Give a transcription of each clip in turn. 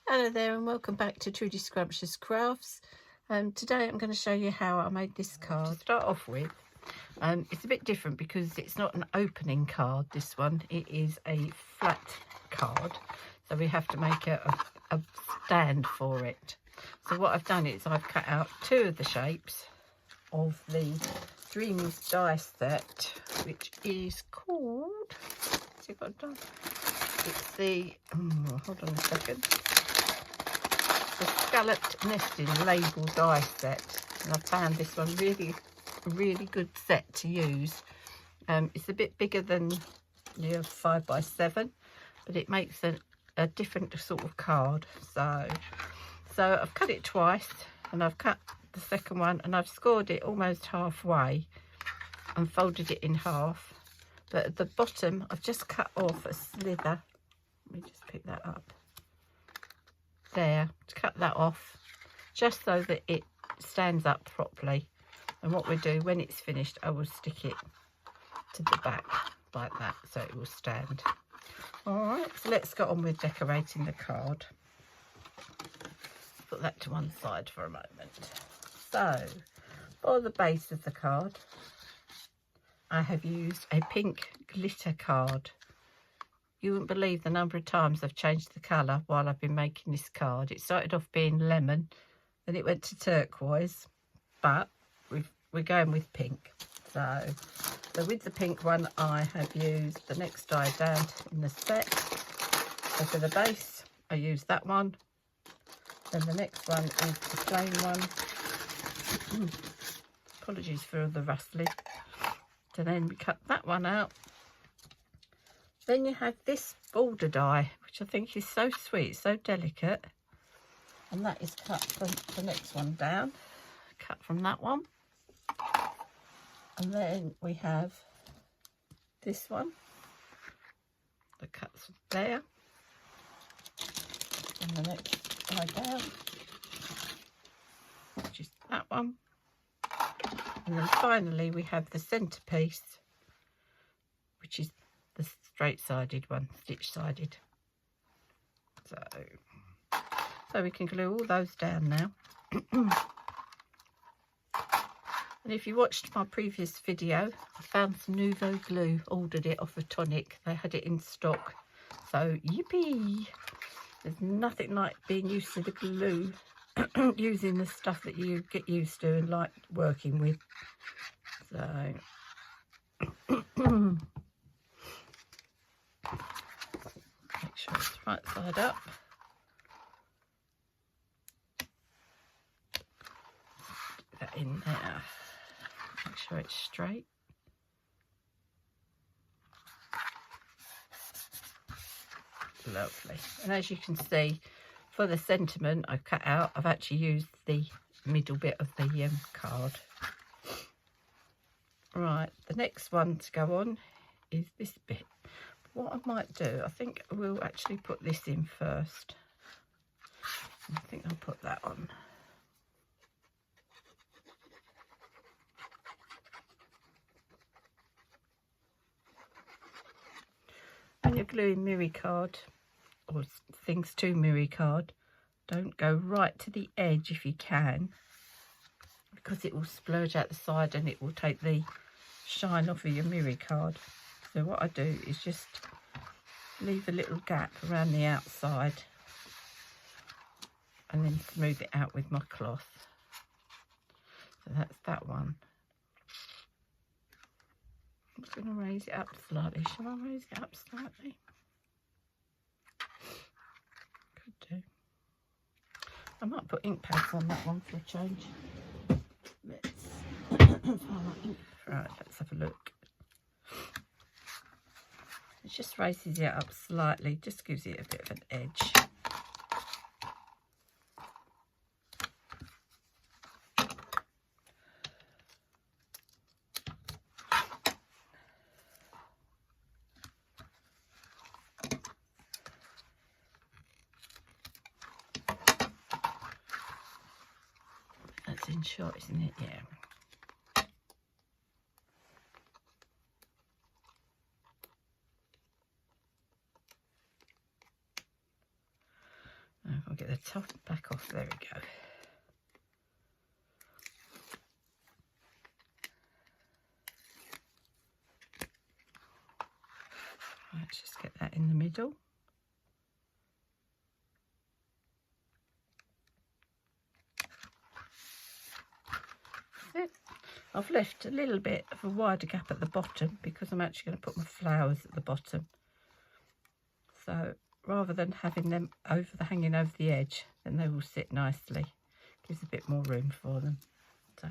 Hello there and welcome back to Dreamees Crafts. Today I'm going to show you how I made this card. To start off with, it's a bit different because it's not an opening card, this one. It is a flat card, so we have to make a stand for it. So what I've done is I've cut out two of the shapes of the Dreamees dice set, which is called, let's see if I've done, it's the, hold on a second, the scalloped nesting label die set, and I found this one really good set to use. It's a bit bigger than your 5x7, but it makes a different sort of card. So I've cut it twice, and I've cut the second one and I've scored it almost halfway and folded it in half, but at the bottom I've just cut off a slither. Let me just pick that up there, to cut that off just so that it stands up properly. And what we do when it's finished, I will stick it to the back like that so it will stand. All right, so let's get on with decorating the card. Put that to one side for a moment. So for the base of the card, I have used a pink glitter card. You wouldn't believe the number of times I've changed the colour while I've been making this card. It started off being lemon, then it went to turquoise, but we're going with pink. So with the pink one, I have used the next die down in the set. So for the base, I used that one. Then the next one is the plain one. Apologies for the rustling. So then we cut that one out. Then you have this border die, which I think is so sweet, so delicate. And that is cut from the next one down. Cut from that one. And then we have this one. The cuts there. And the next die down, which is that one. And then finally we have the centerpiece, which is the straight-sided one, stitch-sided. So we can glue all those down now. And if you watched my previous video, I found some Nuvo glue, ordered it off of Tonic. They had it in stock. So yippee! There's nothing like being used to the glue, using the stuff that you get used to and like working with. So make sure it's right side up. Put that in there. Make sure it's straight. Lovely. And as you can see, for the sentiment I've cut out, I've actually used the middle bit of the card. Right, the next one to go on is this bit. What I might do, I think I will actually put this in first. I think I'll put that on. When you're gluing mirror card or things to mirror card, don't go right to the edge if you can, because it will splurge out the side and it will take the shine off of your mirror card. So what I do is just leave a little gap around the outside and then smooth it out with my cloth. So that's that one. I'm just going to raise it up slightly. Shall I raise it up slightly? Could do. I might put ink pads on that one for a change. Right, let's have a look. It just raises it up slightly, just gives it a bit of an edge. That's in shot, isn't it? Yeah. I'll get the top back off. There we go. Let's just get that in the middle. That's it. I've left a little bit of a wider gap at the bottom because I'm actually going to put my flowers at the bottom. So rather than having them hanging over the edge, then they will sit nicely. Gives a bit more room for them. So,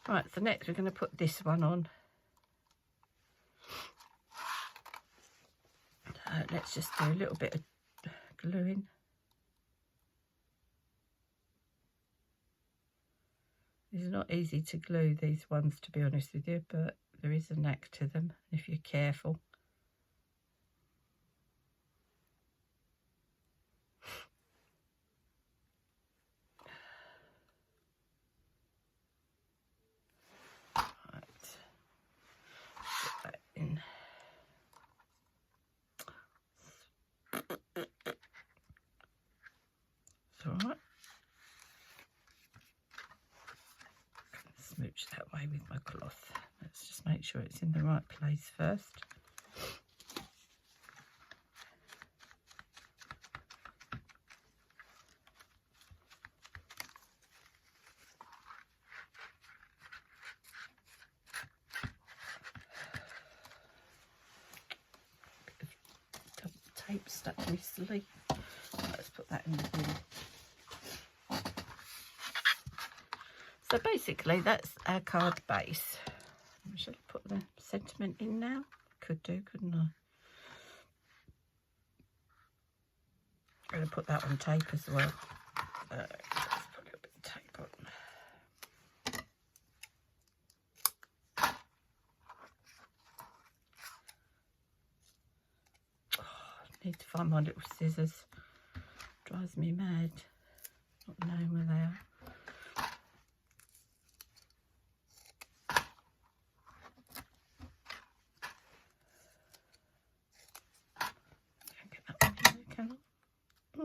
right, so next we're going to put this one on. Let's just do a little bit of gluing. It's not easy to glue these ones, to be honest with you, but there is a knack to them if you're careful. Right. Put that in. It's all right. Smooch that way with my cloth. Let's just make sure it's in the right place first. Bit of double tape stuck to my sleeve. Let's put that in the bin. So basically that's our card base. Should I put the sentiment in now? Could do, couldn't I? I'm going to put that on tape as well. Let's put a little bit of tape on. Oh, I need to find my little scissors. Drives me mad not knowing where they are.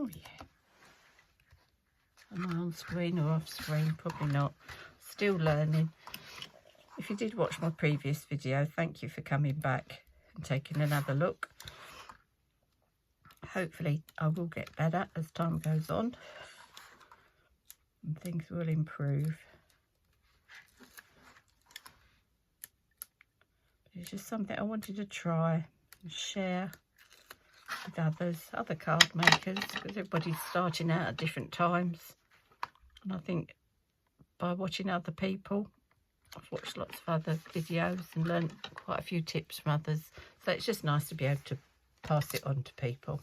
Oh yeah. Am I on screen or off screen? Probably not. Still learning. If you did watch my previous video, thank you for coming back and taking another look. Hopefully I will get better as time goes on and things will improve. It's just something I wanted to try and share with other card makers, because everybody's starting out at different times, and I think by watching other people, I've watched lots of other videos and learned quite a few tips from others, so it's just nice to be able to pass it on to people.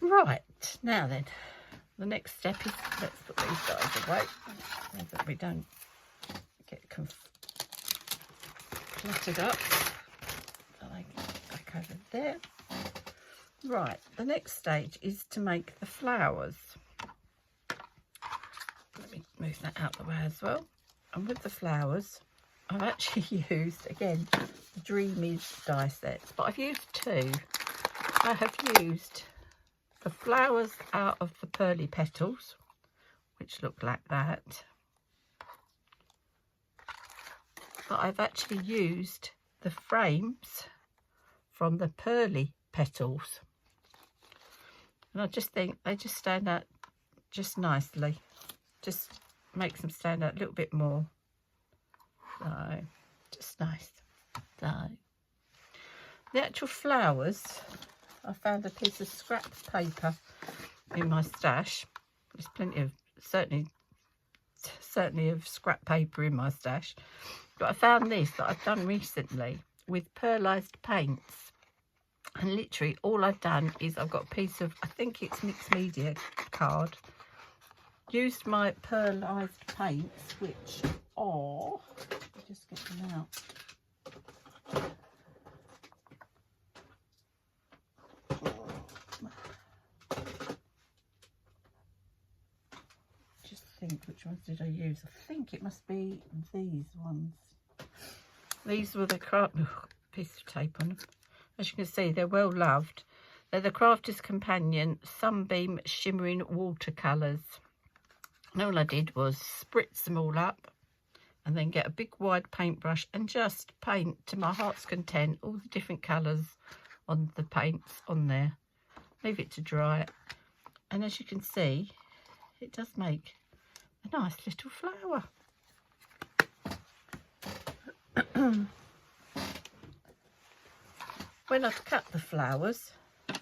Right, now then, the next step is let's put these guys away so that we don't get cluttered up. So they can go back over there. Right, the next stage is to make the flowers. Let me move that out the way as well. And with the flowers, I've actually used, again, the Dreamees die sets, but I've used two. I have used the flowers out of the Pearly petals, which look like that. But I've actually used the frames from the Pearly petals. And I just think they just stand out just nicely. Just makes them stand out a little bit more. So, just nice. So, the actual flowers, I found a piece of scrap paper in my stash. There's plenty of, certainly of scrap paper in my stash. But I found this that I've done recently with pearlized paints. And literally all I've done is I've got a piece of, I think it's mixed media card, used my pearlized paints, which are, let me just get them out. Just think, which ones did I use? I think it must be these ones. These were the piece of tape on them. As you can see, they're well loved. They're the Crafter's Companion Sunbeam Shimmering Watercolours. And all I did was spritz them all up and then get a big wide paintbrush and just paint to my heart's content all the different colours on the paints on there. Leave it to dry, and as you can see, it does make a nice little flower. When I've cut the flowers,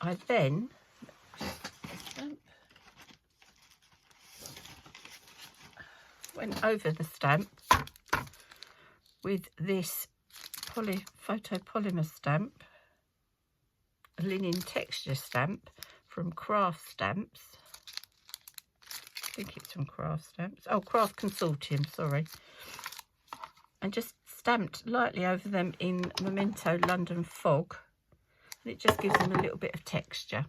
I then went over the stamp with this photopolymer stamp, a linen texture stamp from Craft Stamps. I think it's from Craft Stamps. Oh, Craft Consortium, sorry. And just stamped lightly over them in Memento London Fog. And it just gives them a little bit of texture.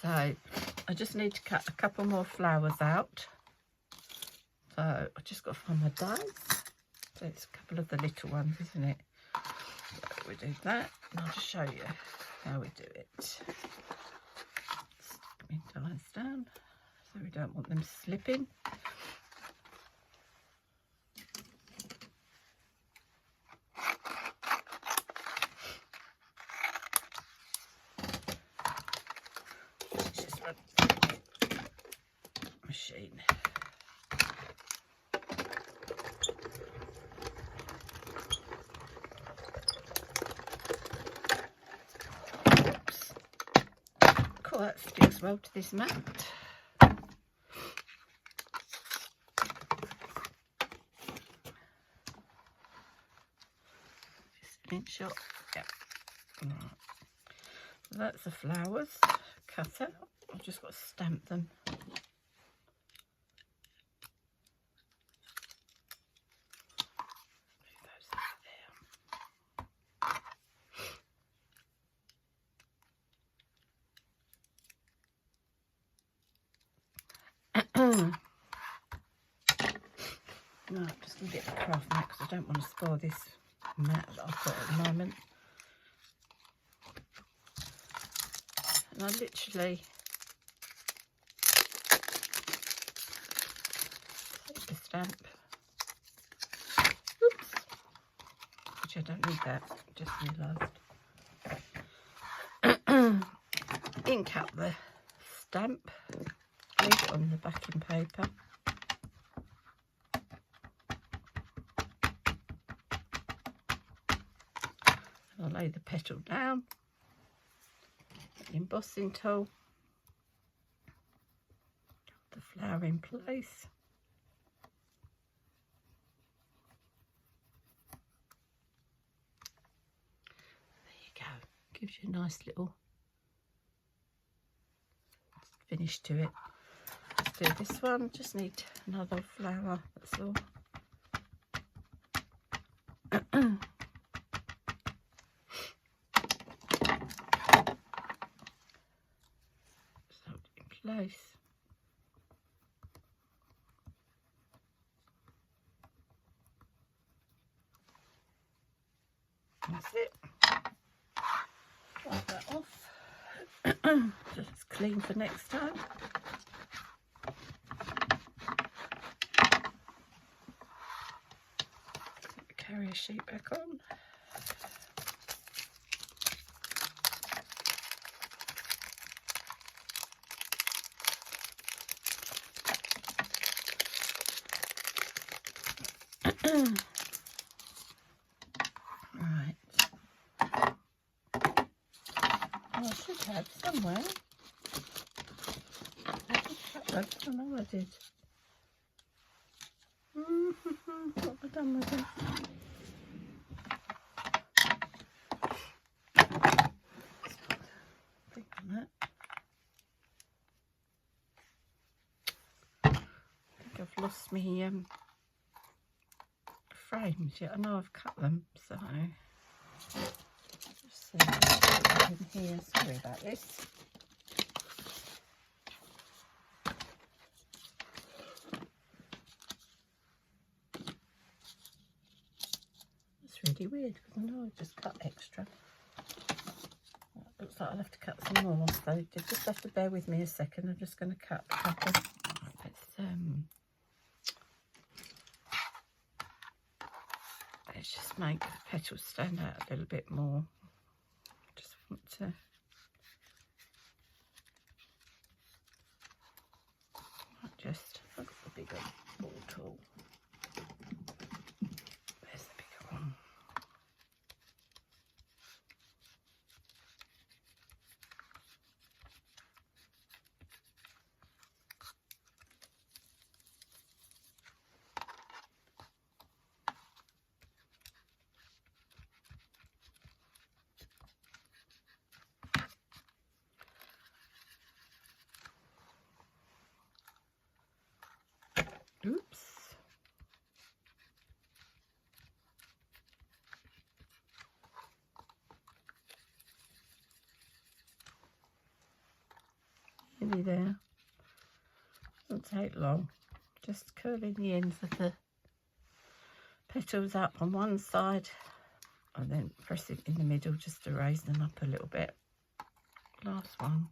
So I just need to cut a couple more flowers out. So I've just got to find my dies. So it's a couple of the little ones, isn't it? So we do that, and I'll just show you how we do it. Stick my dies down so we don't want them slipping. Just run machine. That sticks well to this mat. Shot. Yep. Right. So that's the flowers cut out. I've just got to stamp them. Move those over there. Right, I'm just going to get the craft mat because I don't want to spoil this mat that I've got at the moment. And I literally take the stamp. Oops. Which I don't need that, just realised. Ink up the stamp, leave it on the backing paper. I'll lay the petal down, the embossing tool, the flower in place. There you go, gives you a nice little finish to it. Let's do this one, just need another flower, that's all. Place. That's it. Wipe that off. Just clean for next time. Put the carrier sheet back on. Right. Oh, I should have somewhere. I don't know what I did. What have I done with it? Think on that. I think I've lost me frames yet. I know I've cut them, so just see in here. Sorry about this. It's really weird because I know I've just cut extra. Looks like I'll have to cut some more, so you just have to bear with me a second. I'm just going to cut a couple. Let's just make the petals stand out a little bit more. Just want to I've got the bigger ball tool. There's the bigger one. Oops. Nearly there. Doesn't take long. Just curling the ends of the petals up on one side and then press it in the middle just to raise them up a little bit. Last one.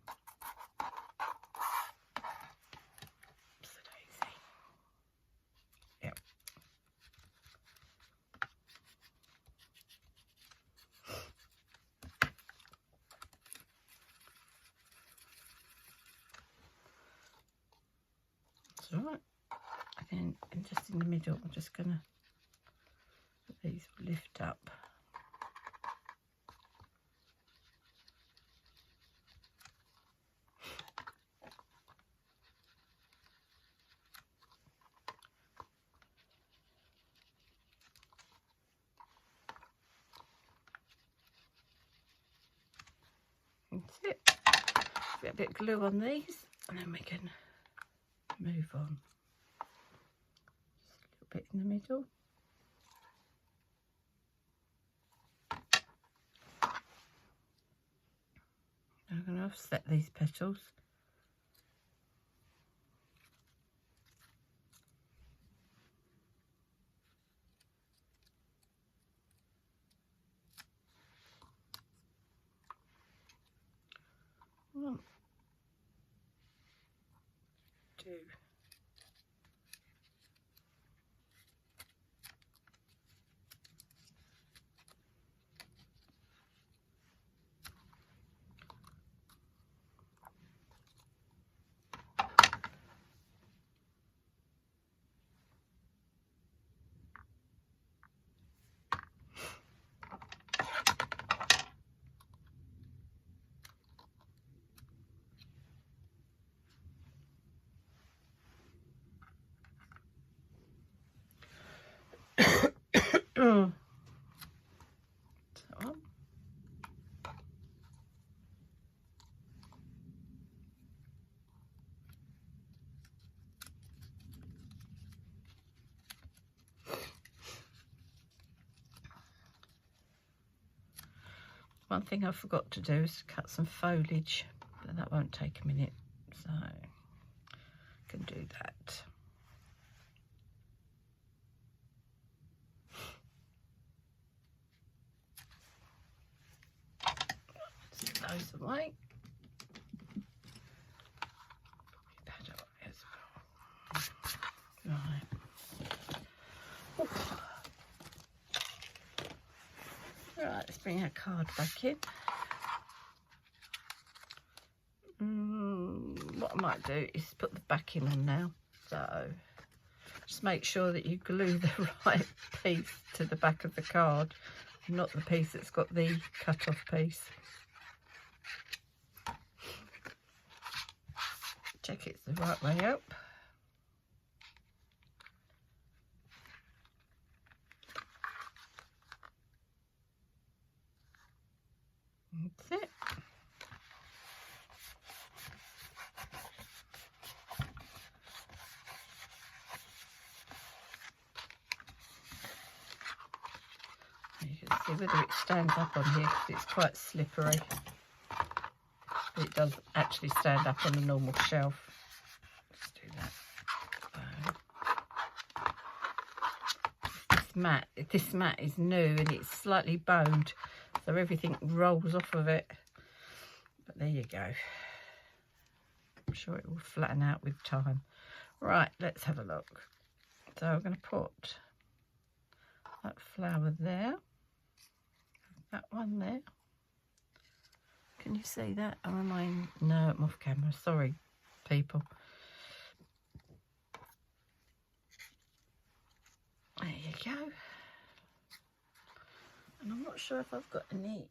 Alright, and then just in the middle, I'm just going to let these lift up. That's it. Get a bit of glue on these, and then we can move on. Just a little bit in the middle. I'm going to offset these petals. One, two. One thing I forgot to do is cut some foliage, but that won't take a minute, so I can do that. Set those away. Pad away as well. Right. Oof. Right, let's bring our card back in. What I might do is put the backing on now. So just make sure that you glue the right piece to the back of the card, not the piece that's got the cut-off piece. Check it's the right way up. That's it. You can see whether it stands up on here because it's quite slippery. It does actually stand up on the normal shelf. Let's do that. This mat is new and it's slightly boned, so everything rolls off of it. But there you go. I'm sure it will flatten out with time. Right, let's have a look. So I'm going to put that flower there, that one there. Can you see that? Or am I? No, I'm off camera. Sorry, people. There you go. And I'm not sure if I've got any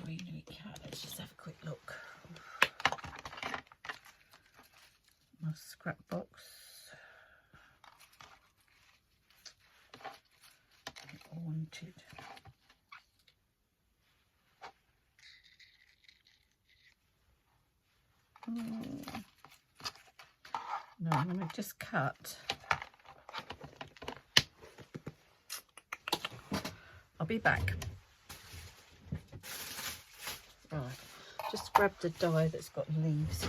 greenery. Let's just have a quick look. My scrap box. Wanted. No, I'm going to just cut. I'll be back. Right, just grab the die that's got leaves.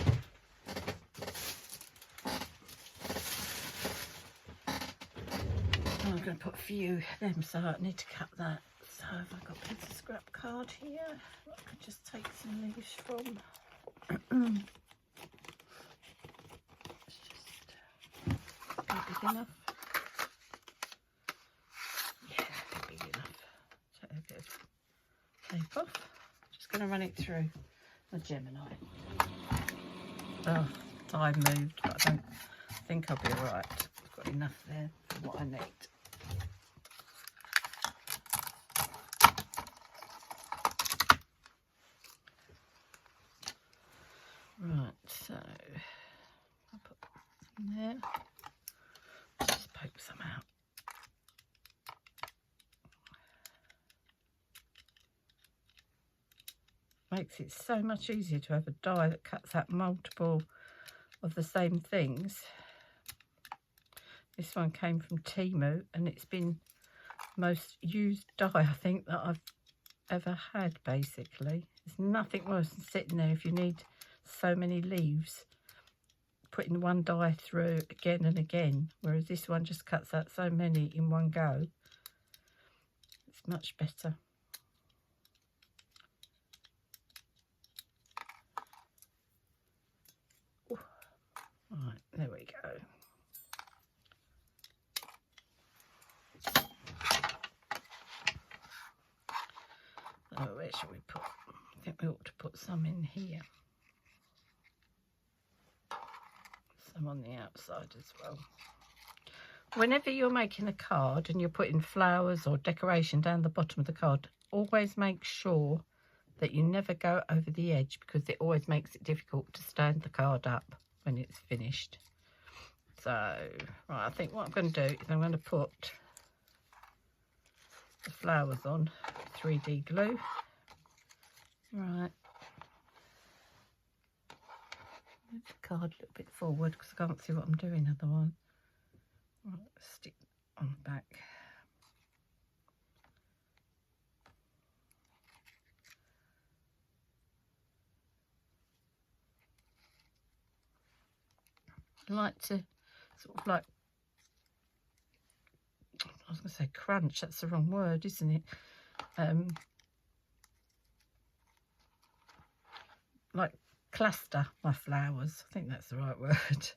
I'm going to put a few of them, so I need to cut that. So have I got a piece of scrap card here? I could just take some leaves from. It's just big enough. Yeah, big enough. Take a bit of tape off. Just going to run it through my Gemini. Oh, die moved, but I don't think I'll be alright. I've got enough there for what I need. Right, so I'll put some there. Let's just poke some out. Makes it so much easier to have a die that cuts out multiple of the same things. This one came from Temu, and it's been the most used die I think that I've ever had, basically. There's nothing worse than sitting there if you need so many leaves, putting one die through again and again, whereas this one just cuts out so many in one go. It's much better. Ooh. Right, there we go. Oh, where shall we put? I think we ought to put some in here. Some on the outside as well. Whenever you're making a card and you're putting flowers or decoration down the bottom of the card, always make sure that you never go over the edge, because it always makes it difficult to stand the card up when it's finished. So, right, I think what I'm going to do is I'm going to put the flowers on 3D glue. Right. Move the card a little bit forward because I can't see what I'm doing otherwise. Right, stick on the back. I like to sort of like, I was going to say crunch, that's the wrong word, isn't it? Like cluster my flowers. I think that's the right word.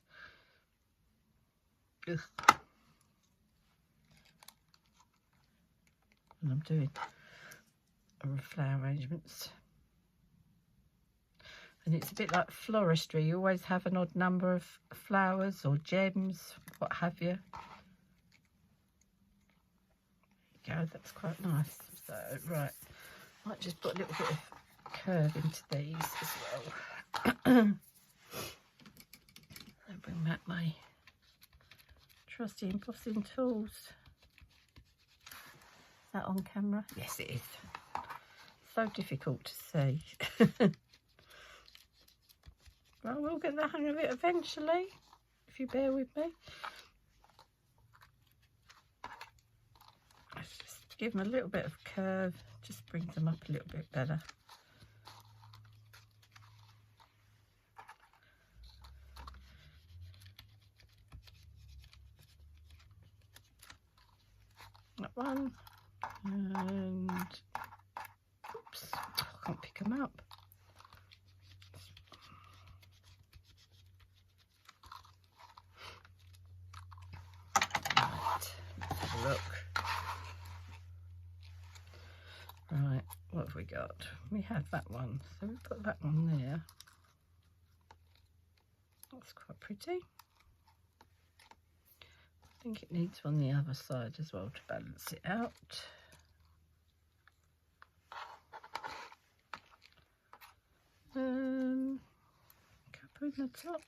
Ugh. And I'm doing flower arrangements. And it's a bit like floristry. You always have an odd number of flowers or gems, what have you. There you go, that's quite nice. So, right, might just put a little bit of curve into these as well. I'll bring back my trusty embossing tools. Is that on camera? Yes, it is. So difficult to see. Well, we'll get the hang of it eventually, if you bear with me. Let's just give them a little bit of curve, just brings them up a little bit better. That one, and oops, I can't pick them up. what have we got? We had that one, so we put that one there. That's quite pretty. I think it needs on the other side as well to balance it out. Couple in the top.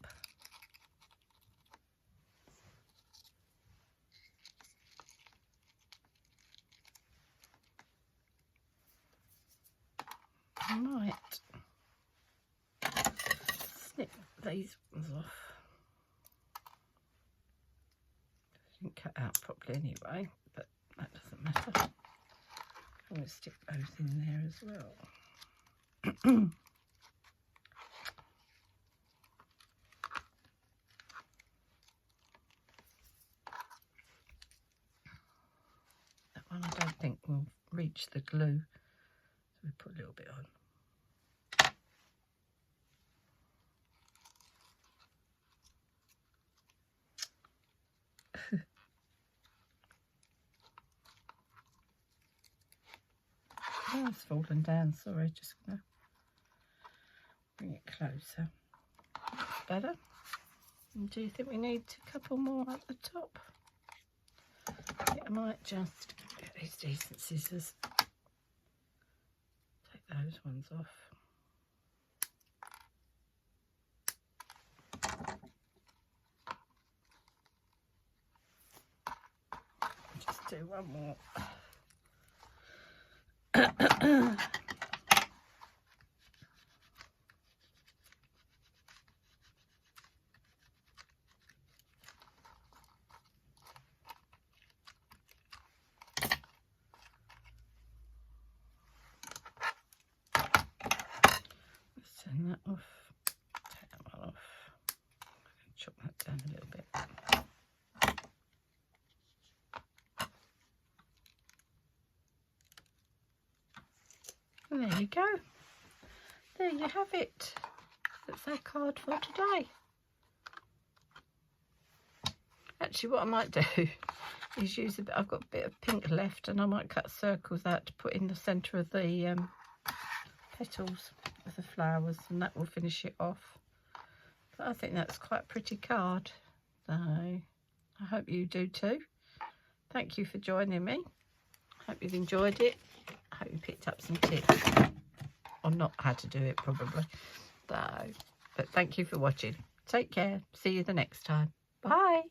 I might snip these ones off. Didn't cut out properly anyway, but that doesn't matter. I can always stick those in there as well. That one I don't think will reach the glue, so we put a little bit on. Oh, it's fallen down, sorry, just gonna bring it closer. That's better. And do you think we need a couple more at the top? I might just get these decent scissors. Take those ones off. Just do one more. Let's turn that off. Take that one off. I'm going to chop that down a little bit. And there you go. There you have it. That's our card for today. Actually, what I might do is use a bit. I've got a bit of pink left, and I might cut circles out to put in the centre of the petals of the flowers, and that will finish it off. But I think that's quite a pretty card. So I hope you do too. Thank you for joining me. Hope you've enjoyed it. I hope you picked up some tips on not how to do it, probably. So, but thank you for watching. Take care. See you the next time. Bye.